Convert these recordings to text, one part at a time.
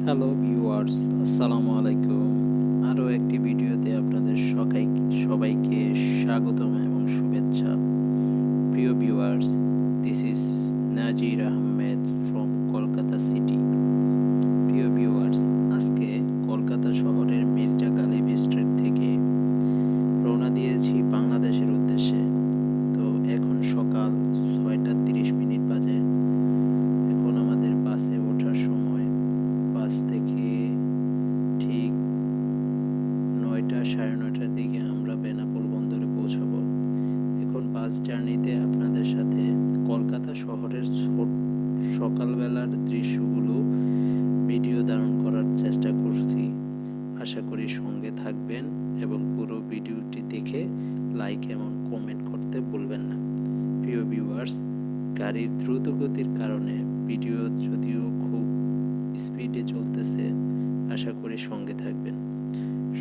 Hello viewers, আসসালামু আলাইকুম। আরও একটি ভিডিওতে আপনাদের সবাইকে স্বাগতম এবং শুভেচ্ছা। প্রিয় viewers, this is Nazir Ahmed from Kolkata city. প্রিয় ভিউয়ার্স, আজকে কলকাতা শহরের মির্জা গালিব স্ট্রিট থেকে রওনা দিয়েছি বাংলাদেশের উদ্দেশ্যে। তো এখন সকাল 6টা 30 মিনিট বাজে। এখন আমাদের বাসে ওঠার সময়। বাস থেকে ঠিক 9টা 9:30টার দিকে আমরা বেনাপোল বন্দরে পৌঁছাবো। এখন বাস জার্নিতে আপনাদের সাথে কলকাতা শহরের সকালবেলার দৃশ্যগুলো ভিডিও ধারণ করার চেষ্টা করছি। আশা করি সঙ্গে থাকবেন এবং পুরো ভিডিওটি দেখে লাইক এবং কমেন্ট করতে ভুলবেন না। প্রিয় ভিউয়ার্স, গাড়ির দ্রুত গতির কারণে ভিডিও যদিও খুব স্পিডে চলতেছে, আশা করি সঙ্গে থাকবেন।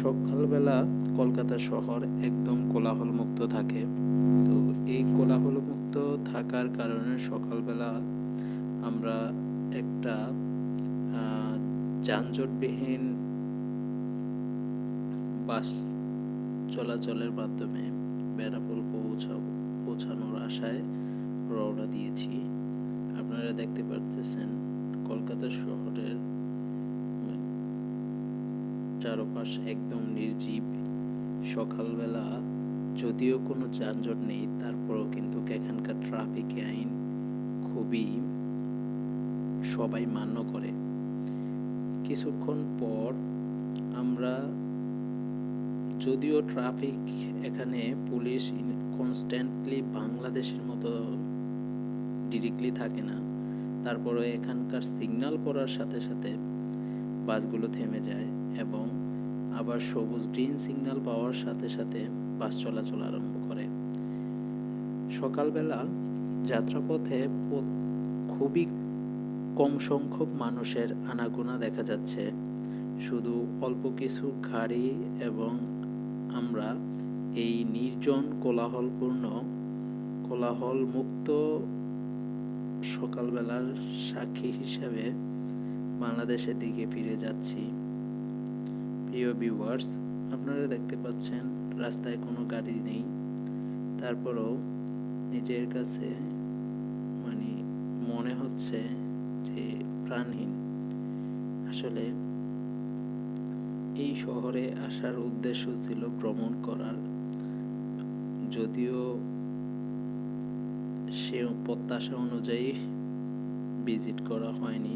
সকালবেলা কলকাতা শহর একদম কোলাহলমুক্ত থাকে। তো এই কোলাহলমুক্ত থাকার কারণে সকালবেলা আমরা একটা যানজটবিহীন বাস চলাচলের মাধ্যমে বেনাপোল পৌঁছানোর আশায় রওনা দিয়েছি। আপনারা দেখতে পারতেছেন কলকাতা শহরের চারপাশ একদম নির্জীব। সকালবেলা যদিও কোনো যানজট নেই, তারপরেও কিন্তু এখানকার ট্রাফিক আইন খুবই সবাই মান্য করে। কিছুক্ষণ পর আমরা, যদিও ট্রাফিক এখানে পুলিশ কনস্ট্যান্টলি বাংলাদেশের মতো ডিরেক্টলি থাকে না, তারপরে এখানকার সিগন্যাল পড়ার সাথে সাথে বাসগুলো থেমে যায় এবং আবার সবুজ গ্রিন সিগন্যাল পাওয়ার সাথে সাথে বাস চলাচল আরম্ভ করে। সকালবেলা যাত্রাপথে খুবই কম সংখ্যক মানুষের আনাগোনা দেখা যাচ্ছে। শুধু অল্প কিছু গাড়ি এবং আমরা এই নির্জন কোলাহলমুক্ত সকালবেলার সাক্ষী হিসাবে বাংলাদেশের দিকে ফিরে যাচ্ছি। প্রিয় ভিউয়ার্স, আপনারা দেখতে পাচ্ছেন রাস্তায় কোনো গাড়ি নেই, তারপরেও নিজের কাছে মনে হচ্ছে যে প্রাণহীন। আসলে এই শহরে আসার উদ্দেশ্য ছিল ভ্রমণ করার, যদিও সে প্রত্যাশা অনুযায়ী ভিজিট করা হয়নি।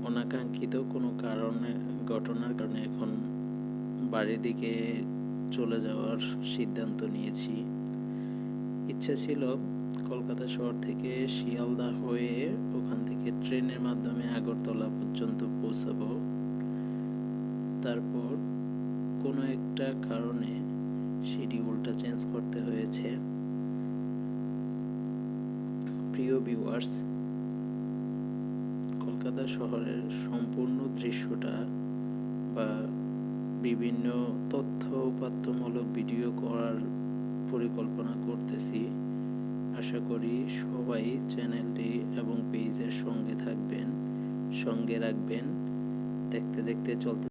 অনাকাঙ্ক্ষিত কোনো ঘটনার কারণে এখন বাড়ির দিকে চলে যাওয়ার সিদ্ধান্ত নিয়েছি। ইচ্ছা ছিল কলকাতা শহর থেকে শিয়ালদা হয়ে ওখান থেকে ট্রেনের মাধ্যমে আগরতলা পর্যন্ত পৌঁছাবো। তারপর কোনো একটা কারণে শিডিউলটা চেঞ্জ করতে হয়েছে। প্রিয় ভিউয়ার্স, কলকাতা শহরের সম্পূর্ণ দৃশ্যটা বা বিভিন্ন তথ্য উপাত্তমূলক ভিডিও করার পরিকল্পনা করতেছি। আশা করি সবাই চ্যানেলটি এবং পেজের সঙ্গে থাকবেন, সঙ্গে রাখবেন। দেখতে দেখতে চলতে